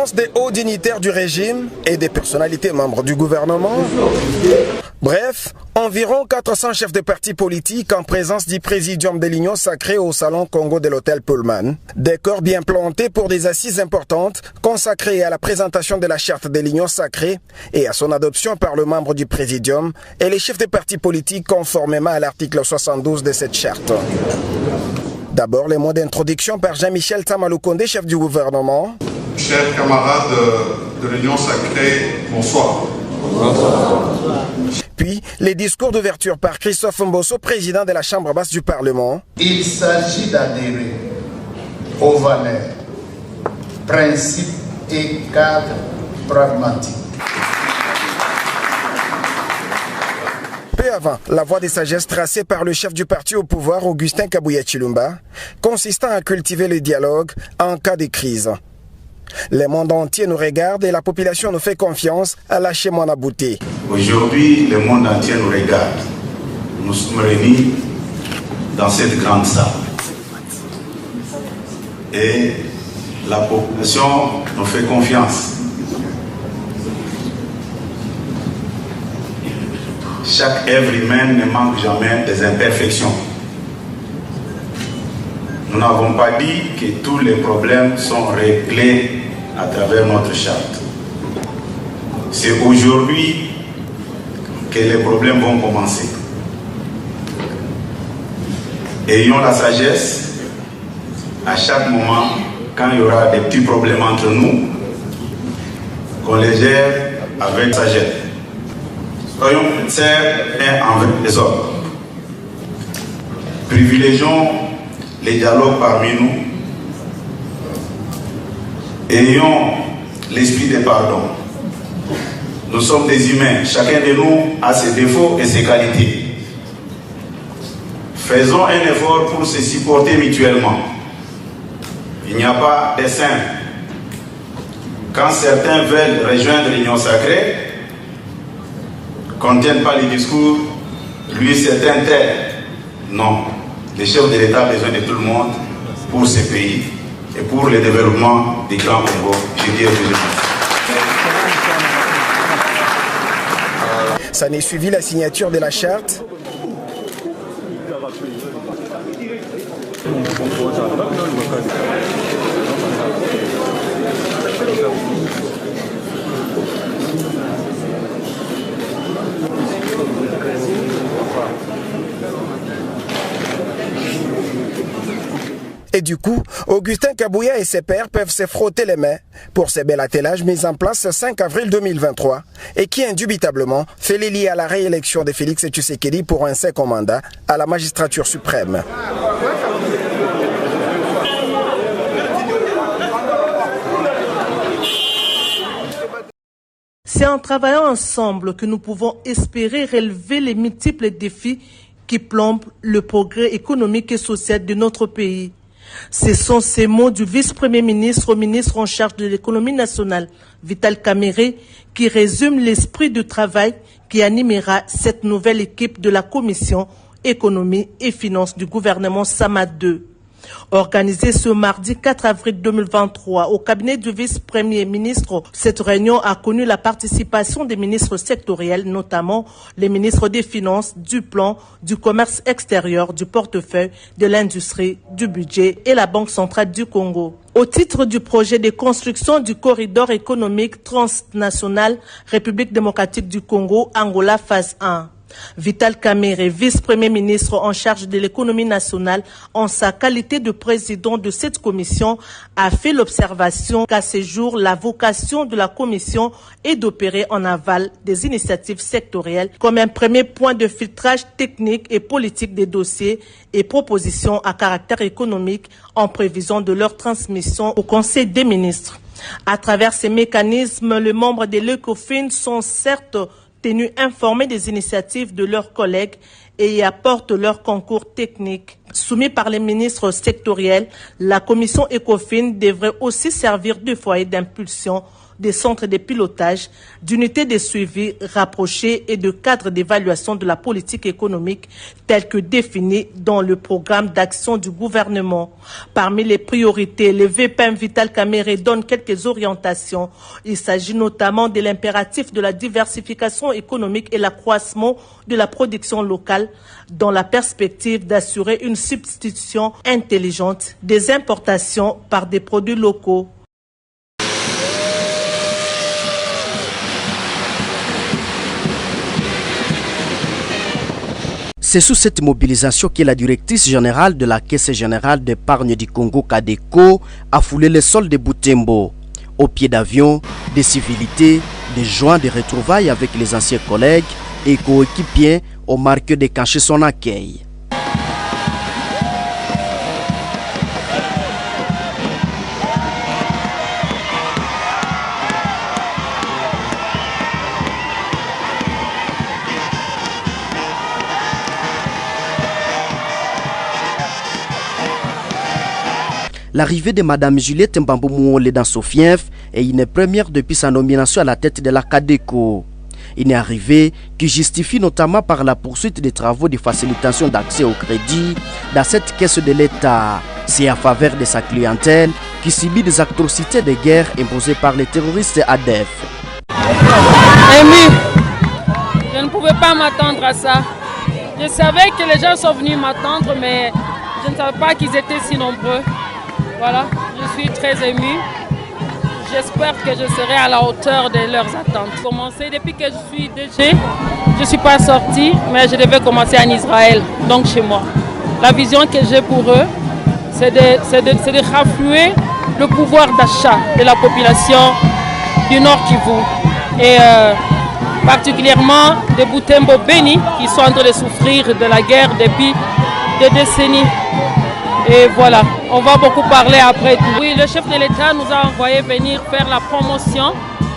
présence des hauts dignitaires du régime et des personnalités membres du gouvernement. Bref, environ 400 chefs de partis politiques en présence du présidium de l'Union sacrée au Salon Congo de l'hôtel Pullman. Décor bien planté pour des assises importantes consacrées à la présentation de la charte de l'Union sacrée et à son adoption par le membre du présidium et les chefs de partis politiques conformément à l'article 72 de cette charte. D'abord, les mots d'introduction par Jean-Michel Tamaloukonde, chef du gouvernement. Chers camarades de l'Union sacrée, bonsoir. Puis, les discours d'ouverture par Christophe Mbosso, président de la Chambre basse du Parlement. Il s'agit d'adhérer aux valeurs, principes et cadres pragmatiques. Peu avant, la voie des sagesses tracée par le chef du parti au pouvoir, Augustin Kabouya Chilumba, consistant à cultiver le dialogue en cas de crise. Le monde entier nous regarde et la population nous fait confiance à lâcher mon abouté. Aujourd'hui, le monde entier nous regarde. Nous sommes réunis dans cette grande salle. Et la population nous fait confiance. Chaque œuvre humaine ne manque jamais des imperfections. Nous n'avons pas dit que tous les problèmes sont réglés à travers notre charte. C'est aujourd'hui que les problèmes vont commencer. Ayons la sagesse, à chaque moment, quand il y aura des petits problèmes entre nous, qu'on les gère avec sagesse. Soyons sincères envers les autres. Privilégions les dialogues parmi nous. Ayons l'esprit de pardon. Nous sommes des humains. Chacun de nous a ses défauts et ses qualités. Faisons un effort pour se supporter mutuellement. Il n'y a pas de saints. Quand certains veulent rejoindre l'Union sacrée, qu'on ne tienne pas les discours, lui c'est un tel. Non. Le chef de l'État a besoin de tout le monde pour ce pays et pour le développement du Grand Congo. Je dis Ça n'est suivi la signature de la charte. Et du coup, Augustin Kabouya et ses pairs peuvent se frotter les mains pour ce bel attelage mis en place ce 5 avril 2023 et qui indubitablement fait les liens à la réélection de Félix Tshisekedi pour un second mandat à la magistrature suprême. C'est en travaillant ensemble que nous pouvons espérer relever les multiples défis qui plombent le progrès économique et social de notre pays. Ce sont ces mots du vice-premier ministre au ministre en charge de l'économie nationale, Vital Kamerhe, qui résument l'esprit de travail qui animera cette nouvelle équipe de la commission économie et finances du gouvernement Samad II. Organisée ce mardi 4 avril 2023 au cabinet du vice-premier ministre, cette réunion a connu la participation des ministres sectoriels, notamment les ministres des Finances, du Plan, du Commerce extérieur, du Portefeuille, de l'Industrie, du Budget et la Banque centrale du Congo. Au titre du projet de construction du corridor économique transnational République démocratique du Congo, Angola phase 1. Vital Kamerhe, vice-premier ministre en charge de l'économie nationale, en sa qualité de président de cette commission, a fait l'observation qu'à ce jour, la vocation de la commission est d'opérer en aval des initiatives sectorielles comme un premier point de filtrage technique et politique des dossiers et propositions à caractère économique en prévision de leur transmission au Conseil des ministres. À travers ces mécanismes, les membres de l'ECOFIN sont certes tenus informés des initiatives de leurs collègues et y apportent leur concours technique. Soumis par les ministres sectoriels, la commission ECOFIN devrait aussi servir de foyer d'impulsion des centres de pilotage, d'unités de suivi rapprochées et de cadres d'évaluation de la politique économique tels que définis dans le programme d'action du gouvernement. Parmi les priorités, le VPM Vital Kamerhe donne quelques orientations. Il s'agit notamment de l'impératif de la diversification économique et l'accroissement de la production locale dans la perspective d'assurer une substitution intelligente des importations par des produits locaux. C'est sous cette mobilisation que la directrice générale de la Caisse générale d'épargne du Congo, Cadeco, a foulé le sol de Butembo. Au pied d'avion, des civilités, des joints de retrouvailles avec les anciens collègues et coéquipiers ont marqué de cacher son accueil. L'arrivée de Mme Juliette Mbambo Mouole dans son fief est une première depuis sa nomination à la tête de la Cadeco. Une arrivée qui justifie notamment par la poursuite des travaux de facilitation d'accès au crédit dans cette caisse de l'État. C'est à faveur de sa clientèle qui subit des atrocités de guerre imposées par les terroristes ADF. Ému, je ne pouvais pas m'attendre à ça. Je savais que les gens sont venus m'attendre, mais je ne savais pas qu'ils étaient si nombreux. Voilà, je suis très ému. J'espère que je serai à la hauteur de leurs attentes. Commencer depuis que je suis DG, je ne suis pas sortie, mais je devais commencer en Israël, donc chez moi. La vision que j'ai pour eux, c'est de raflouer le pouvoir d'achat de la population du Nord Kivu. Et particulièrement de Butembo Beni, qui sont en train de souffrir de la guerre depuis des décennies. Et voilà, on va beaucoup parler après. Oui, le chef de l'État nous a envoyé venir faire la promotion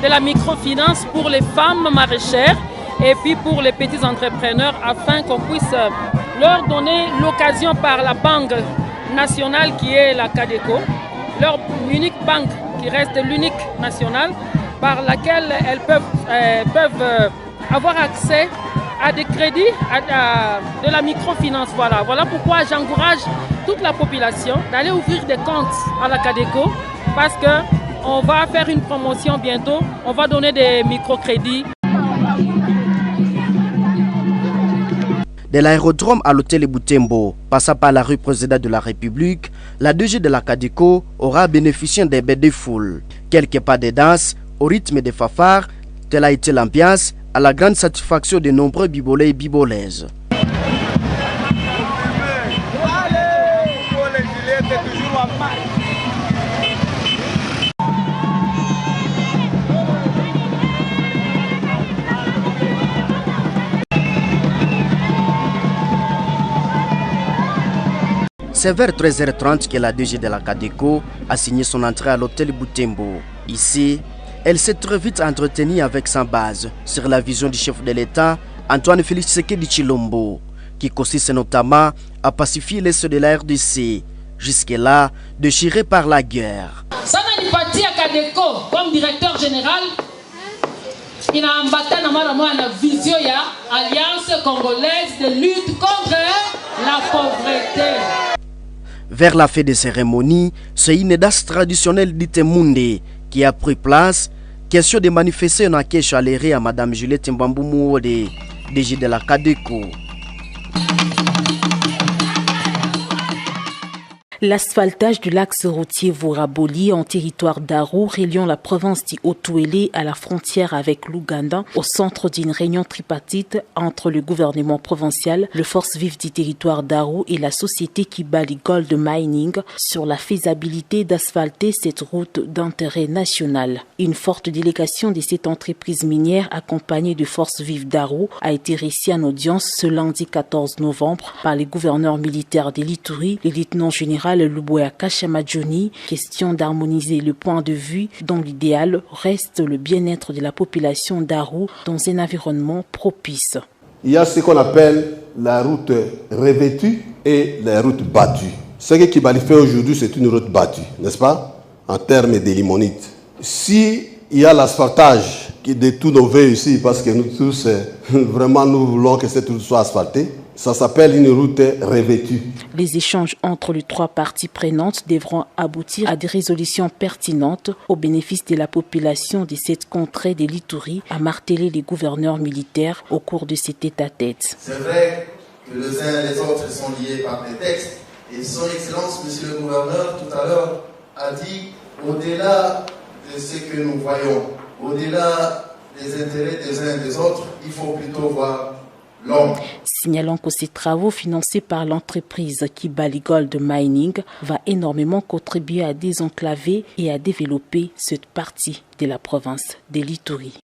de la microfinance pour les femmes maraîchères et puis pour les petits entrepreneurs afin qu'on puisse leur donner l'occasion par la banque nationale qui est la Cadeco, leur unique banque qui reste l'unique nationale par laquelle elles peuvent avoir accès à des crédits, de la microfinance. Voilà pourquoi j'encourage toute la population d'aller ouvrir des comptes à la Cadeco parce qu'on va faire une promotion bientôt, on va donner des microcrédits. De l'aérodrome à l'hôtel Butembo, passant par la rue Président de la République, la DG de la Cadeco aura bénéficié des bains de foule. Quelques pas de danse au rythme des fanfares, telle a été l'ambiance à la grande satisfaction de nombreux bibolais et bibolaises. C'est vers 13h30 que la DG de la Cadeco a signé son entrée à l'hôtel Butembo. Ici, elle s'est très vite entretenue avec sa base sur la vision du chef de l'État, Antoine Félix Tshisekedi Tshilombo, qui consiste notamment à pacifier l'est de la RDC, jusque-là déchiré par la guerre. Sana Nipati à Cadeco comme directeur général, il a embattu la vision de l'Alliance congolaise de lutte contre la pauvreté. Vers la fin des cérémonies, c'est une danse traditionnelle dite Munde qui a pris place. Question de manifester un accueil chaleureux à Mme Juliette Mbambo Mouole, DG de la Cadeco. L'asphaltage de l'axe routier Voraboli en territoire d'Aru, reliant la province d'Otuele à la frontière avec l'Ouganda, au centre d'une réunion tripartite entre le gouvernement provincial, le force vive du territoire d'Aru et la société Kibali Gold Mining sur la faisabilité d'asphalter cette route d'intérêt national. Une forte délégation de cette entreprise minière accompagnée de forces vives d'Aru a été reçue en audience ce lundi 14 novembre par les gouverneurs militaires de l'Ituri, le lieutenant général Luboya Kashamadjoni, question d'harmoniser le point de vue dont l'idéal reste le bien-être de la population d'Aru dans un environnement propice. Il y a ce qu'on appelle la route revêtue et la route battue. Ce que Kibali fait aujourd'hui, c'est une route battue, n'est-ce pas? En termes de limonite. Si Il y a l'asphaltage de tous nos vœux ici, parce que nous tous, vraiment, nous voulons que cette route soit asphaltée. Ça s'appelle une route revêtue. Les échanges entre les trois parties prenantes devront aboutir à des résolutions pertinentes au bénéfice de la population de cette contrée de l'Ituri, a martelé les gouverneurs militaires au cours de cet tête-à-tête. C'est vrai que les uns et les autres sont liés par des textes, et son Excellence, Monsieur le Gouverneur, tout à l'heure, a dit, au-delà de ce que nous voyons, au-delà des intérêts des uns et des autres, il faut plutôt voir l'homme. Signalant que ces travaux financés par l'entreprise Kibali Gold Mining va énormément contribuer à désenclaver et à développer cette partie de la province de l'Ituri.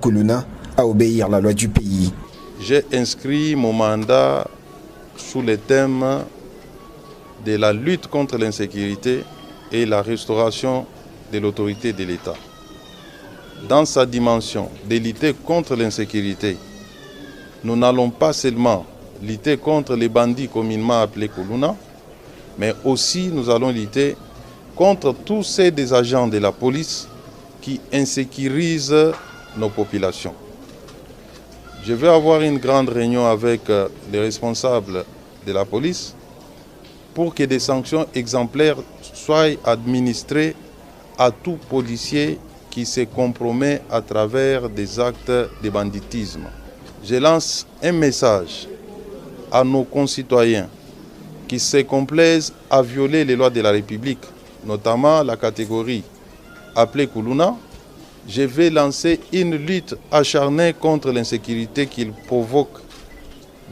Kuluna à obéir à la loi du pays. J'ai inscrit mon mandat sous le thème de la lutte contre l'insécurité et la restauration de l'autorité de l'État. Dans sa dimension de lutter contre l'insécurité, nous n'allons pas seulement lutter contre les bandits communément appelés Kuluna, mais aussi nous allons lutter contre tous ces des agents de la police qui insécurisent nos populations. Je vais avoir une grande réunion avec les responsables de la police pour que des sanctions exemplaires soient administrées à tout policier qui se compromet à travers des actes de banditisme. Je lance un message à nos concitoyens qui se complaisent à violer les lois de la République, notamment la catégorie appelée Kuluna. Je vais lancer une lutte acharnée contre l'insécurité qu'il provoque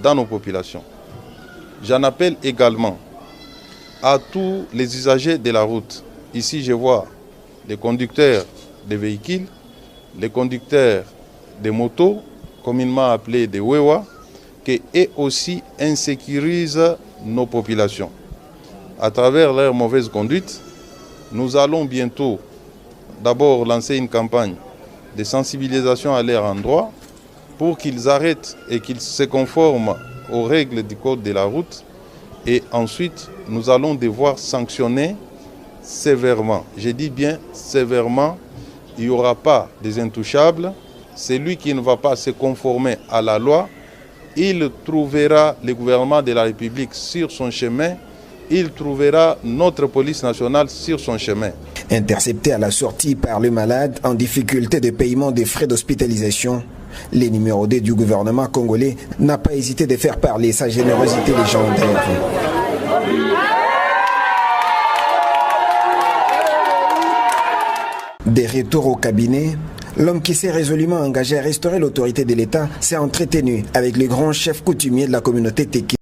dans nos populations. J'en appelle également à tous les usagers de la route. Ici, je vois les conducteurs des véhicules, les conducteurs des motos, communément appelés des Wewa, qui eux aussi insécurisent nos populations. À travers leur mauvaise conduite, nous allons bientôt d'abord lancer une campagne de sensibilisation à leur endroit pour qu'ils arrêtent et qu'ils se conforment aux règles du code de la route. Et ensuite, nous allons devoir sanctionner sévèrement. Je dis bien sévèrement. Il n'y aura pas des intouchables. Celui qui ne va pas se conformer à la loi, il trouvera le gouvernement de la République sur son chemin. Il trouvera notre police nationale sur son chemin. Intercepté à la sortie par le malade en difficulté de paiement des frais d'hospitalisation, le numéro 2 du gouvernement congolais n'a pas hésité de faire parler sa générosité légendaire. Des retours au cabinet, l'homme qui s'est résolument engagé à restaurer l'autorité de l'État s'est entretenu avec le grand chef coutumier de la communauté Teke.